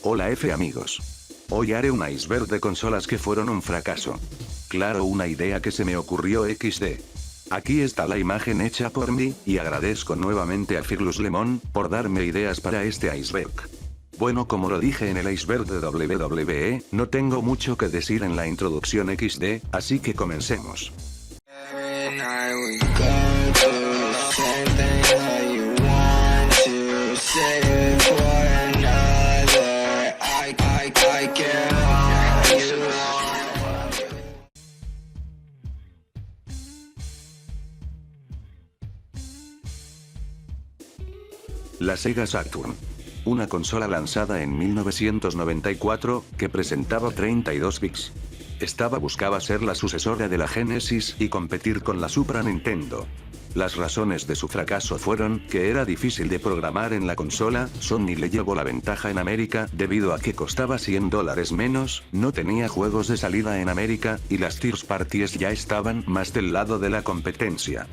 Hola amigos. Hoy haré un iceberg de consolas que fueron un fracaso. Claro, una idea que se me ocurrió XD. Aquí está la imagen hecha por mí, y agradezco nuevamente a Firulus Lemon por darme ideas para este iceberg. Bueno, como lo dije en el iceberg de WWE, no tengo mucho que decir en la introducción XD, así que comencemos. La Sega Saturn. Una consola lanzada en 1994, que presentaba 32 bits. Buscaba ser la sucesora de la Genesis y competir con la Super Nintendo. Las razones de su fracaso fueron que era difícil de programar en la consola, Sony le llevó la ventaja en América debido a que costaba $100 menos, no tenía juegos de salida en América, y las third parties ya estaban más del lado de la competencia.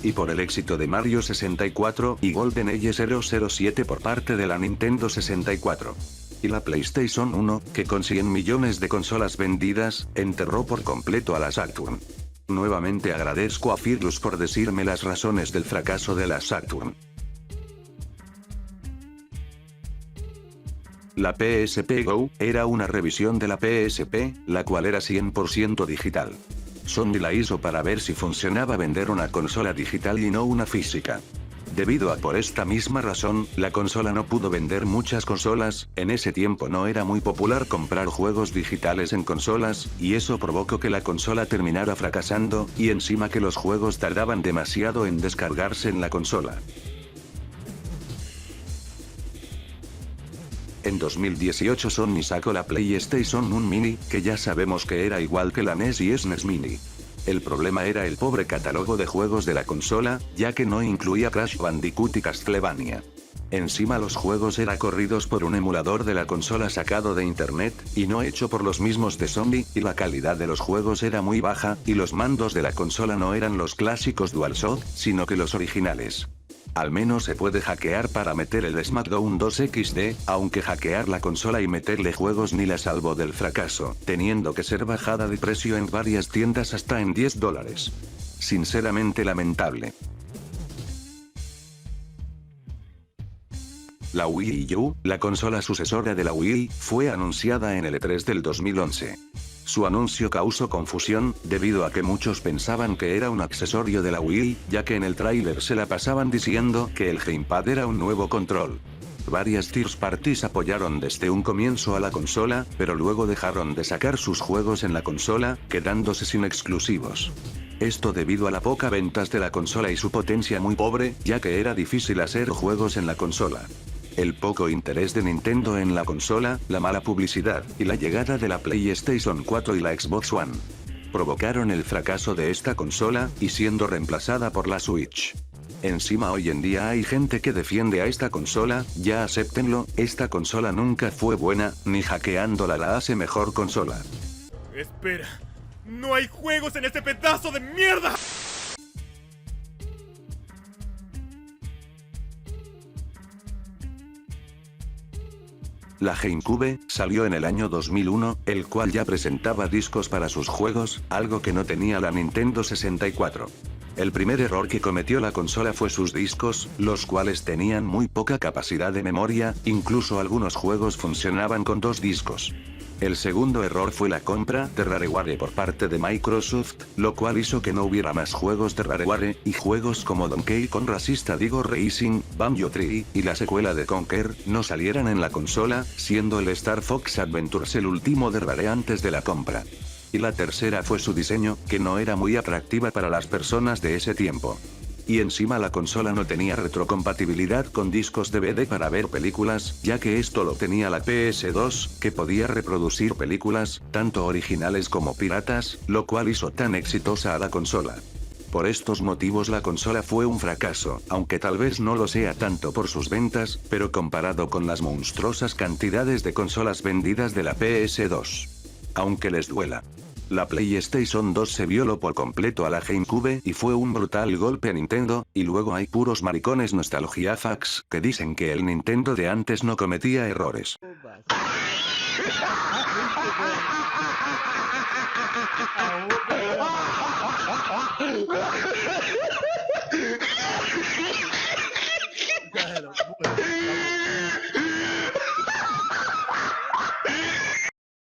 Y por el éxito de Mario 64 y GoldenEye 007 por parte de la Nintendo 64. Y la PlayStation 1, que con 100 millones de consolas vendidas, enterró por completo a la Saturn. Nuevamente agradezco a Firulus por decirme las razones del fracaso de la Saturn. La PSP Go era una revisión de la PSP, la cual era 100% digital. Sony la hizo para ver si funcionaba vender una consola digital y no una física. Debido a por esta misma razón, la consola no pudo vender muchas consolas, en ese tiempo no era muy popular comprar juegos digitales en consolas, y eso provocó que la consola terminara fracasando, y encima que los juegos tardaban demasiado en descargarse en la consola. En 2018 Sony sacó la PlayStation 1 Mini, que ya sabemos que era igual que la NES y SNES Mini. El problema era el pobre catálogo de juegos de la consola, ya que no incluía Crash Bandicoot y Castlevania. Encima los juegos eran corridos por un emulador de la consola sacado de internet, y no hecho por los mismos de Sony, y la calidad de los juegos era muy baja, y los mandos de la consola no eran los clásicos DualShock, sino que los originales. Al menos se puede hackear para meter el SmackDown 2 XD, aunque hackear la consola y meterle juegos ni la salvó del fracaso, teniendo que ser bajada de precio en varias tiendas hasta en $10. Sinceramente lamentable. La Wii U, la consola sucesora de la Wii, fue anunciada en el E3 del 2011. Su anuncio causó confusión, debido a que muchos pensaban que era un accesorio de la Wii, ya que en el tráiler se la pasaban diciendo que el gamepad era un nuevo control. Varias third parties apoyaron desde un comienzo a la consola, pero luego dejaron de sacar sus juegos en la consola, quedándose sin exclusivos. Esto debido a la poca ventas de la consola y su potencia muy pobre, ya que era difícil hacer juegos en la consola. El poco interés de Nintendo en la consola, la mala publicidad, y la llegada de la PlayStation 4 y la Xbox One provocaron el fracaso de esta consola, y siendo reemplazada por la Switch. Encima hoy en día hay gente que defiende a esta consola, ya acéptenlo, esta consola nunca fue buena, ni hackeándola la hace mejor consola. Espera, no hay juegos en este pedazo de mierda. La GameCube salió en el año 2001, el cual ya presentaba discos para sus juegos, algo que no tenía la Nintendo 64. El primer error que cometió la consola fue sus discos, los cuales tenían muy poca capacidad de memoria, incluso algunos juegos funcionaban con 2 discos. El segundo error fue la compra de Rareware por parte de Microsoft, lo cual hizo que no hubiera más juegos de Rareware, y juegos como Donkey Kong Racista Digo Racing, Banjo-Tooie, y la secuela de Conker, no salieran en la consola, siendo el Star Fox Adventures el último de Rare antes de la compra. Y la tercera fue su diseño, que no era muy atractiva para las personas de ese tiempo. Y encima la consola no tenía retrocompatibilidad con discos DVD para ver películas, ya que esto lo tenía la PS2, que podía reproducir películas, tanto originales como piratas, lo cual hizo tan exitosa a la consola. Por estos motivos la consola fue un fracaso, aunque tal vez no lo sea tanto por sus ventas, pero comparado con las monstruosas cantidades de consolas vendidas de la PS2. Aunque les duela. La PlayStation 2 se violó por completo a la GameCube y fue un brutal golpe a Nintendo, y luego hay puros maricones nostalgiafax que dicen que el Nintendo de antes no cometía errores. Abrazo.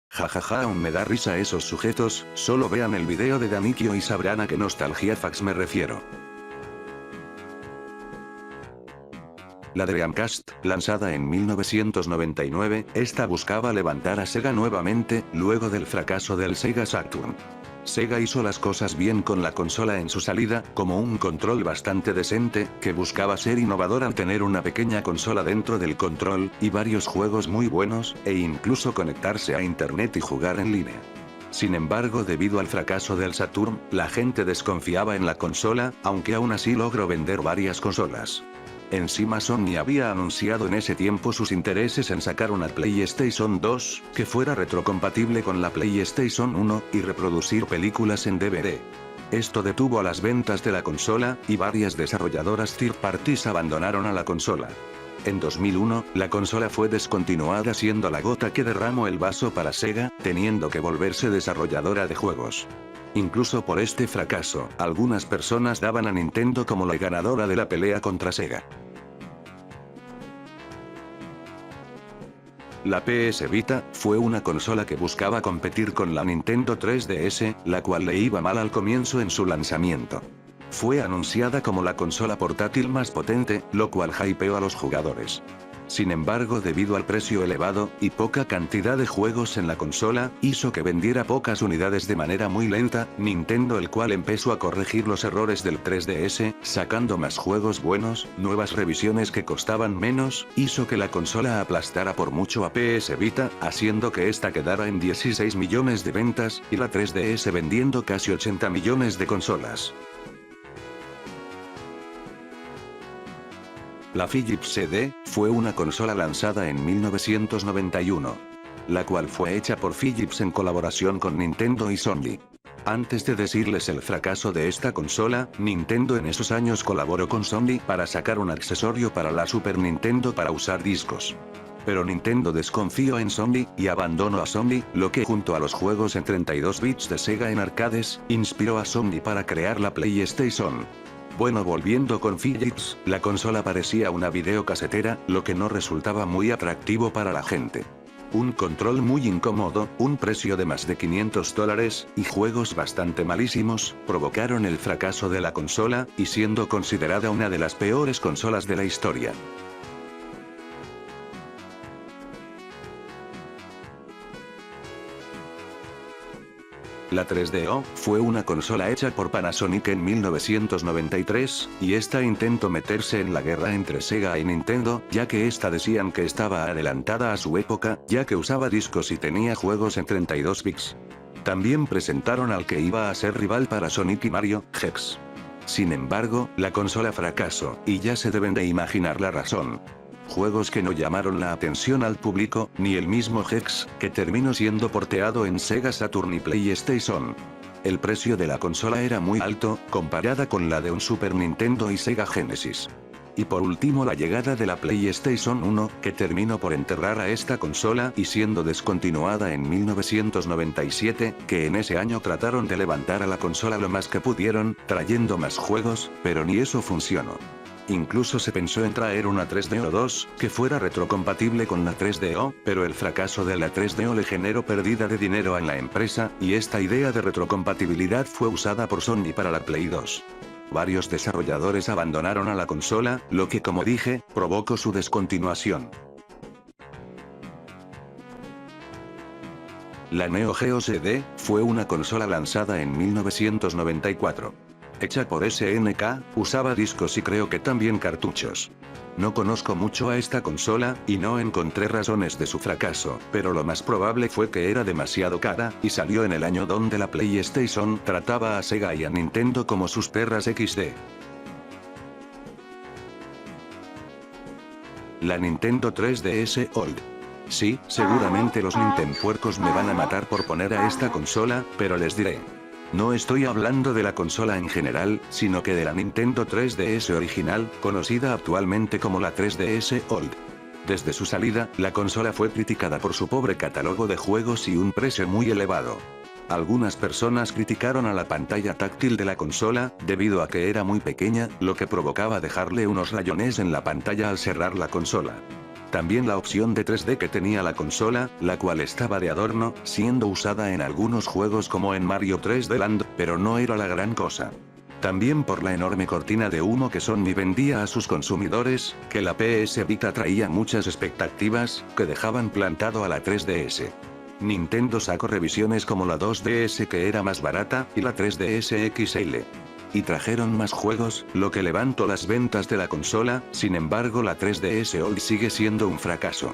Jajaja, aún me da risa esos sujetos, solo vean el video de Danikio y sabrán a qué nostalgiafax me refiero. La Dreamcast, lanzada en 1999, esta buscaba levantar a Sega nuevamente, luego del fracaso del Sega Saturn. Sega hizo las cosas bien con la consola en su salida, como un control bastante decente, que buscaba ser innovador al tener una pequeña consola dentro del control, y varios juegos muy buenos, e incluso conectarse a internet y jugar en línea. Sin embargo, debido al fracaso del Saturn, la gente desconfiaba en la consola, aunque aún así logró vender varias consolas. Encima Sony había anunciado en ese tiempo sus intereses en sacar una PlayStation 2, que fuera retrocompatible con la PlayStation 1, y reproducir películas en DVD. Esto detuvo a las ventas de la consola, y varias desarrolladoras third parties abandonaron a la consola. En 2001, la consola fue descontinuada siendo la gota que derramó el vaso para Sega, teniendo que volverse desarrolladora de juegos. Incluso por este fracaso, algunas personas daban a Nintendo como la ganadora de la pelea contra Sega. La PS Vita fue una consola que buscaba competir con la Nintendo 3DS, la cual le iba mal al comienzo en su lanzamiento. Fue anunciada como la consola portátil más potente, lo cual hypeó a los jugadores. Sin embargo, debido al precio elevado, y poca cantidad de juegos en la consola, hizo que vendiera pocas unidades de manera muy lenta. Nintendo, el cual empezó a corregir los errores del 3DS, sacando más juegos buenos, nuevas revisiones que costaban menos, hizo que la consola aplastara por mucho a PS Vita, haciendo que esta quedara en 16 millones de ventas, y la 3DS vendiendo casi 80 millones de consolas. La Philips CD fue una consola lanzada en 1991, la cual fue hecha por Philips en colaboración con Nintendo y Sony. Antes de decirles el fracaso de esta consola, Nintendo en esos años colaboró con Sony para sacar un accesorio para la Super Nintendo para usar discos. Pero Nintendo desconfió en Sony, y abandonó a Sony, lo que junto a los juegos en 32 bits de Sega en arcades, inspiró a Sony para crear la PlayStation. Bueno, volviendo con Philips, la consola parecía una videocasetera, lo que no resultaba muy atractivo para la gente. Un control muy incómodo, un precio de más de $500, y juegos bastante malísimos, provocaron el fracaso de la consola, y siendo considerada una de las peores consolas de la historia. La 3DO fue una consola hecha por Panasonic en 1993, y esta intentó meterse en la guerra entre Sega y Nintendo, ya que esta decían que estaba adelantada a su época, ya que usaba discos y tenía juegos en 32 bits. También presentaron al que iba a ser rival para Sonic y Mario, Hex. Sin embargo, la consola fracasó, y ya se deben de imaginar la razón. Juegos que no llamaron la atención al público, ni el mismo Hex, que terminó siendo porteado en Sega Saturn y PlayStation. El precio de la consola era muy alto, comparada con la de un Super Nintendo y Sega Genesis. Y por último la llegada de la PlayStation 1, que terminó por enterrar a esta consola y siendo descontinuada en 1997, que en ese año trataron de levantar a la consola lo más que pudieron, trayendo más juegos, pero ni eso funcionó. Incluso se pensó en traer una 3DO 2, que fuera retrocompatible con la 3DO, pero el fracaso de la 3DO le generó pérdida de dinero en la empresa, y esta idea de retrocompatibilidad fue usada por Sony para la Play 2. Varios desarrolladores abandonaron a la consola, lo que como dije, provocó su descontinuación. La Neo Geo CD fue una consola lanzada en 1994. Hecha por SNK, usaba discos y creo que también cartuchos. No conozco mucho a esta consola, y no encontré razones de su fracaso, pero lo más probable fue que era demasiado cara, y salió en el año donde la PlayStation trataba a Sega y a Nintendo como sus perras XD. La Nintendo 3DS OLED. Sí, seguramente los Nintenpuercos me van a matar por poner a esta consola, pero les diré. No estoy hablando de la consola en general, sino que de la Nintendo 3DS original, conocida actualmente como la 3DS OLED. Desde su salida, la consola fue criticada por su pobre catálogo de juegos y un precio muy elevado. Algunas personas criticaron a la pantalla táctil de la consola, debido a que era muy pequeña, lo que provocaba dejarle unos rayones en la pantalla al cerrar la consola. También la opción de 3D que tenía la consola, la cual estaba de adorno, siendo usada en algunos juegos como en Mario 3D Land, pero no era la gran cosa. También por la enorme cortina de humo que Sony vendía a sus consumidores, que la PS Vita traía muchas expectativas, que dejaban plantado a la 3DS. Nintendo sacó revisiones como la 2DS que era más barata, y la 3DS XL. Y trajeron más juegos, lo que levantó las ventas de la consola, sin embargo la 3DS hoy sigue siendo un fracaso.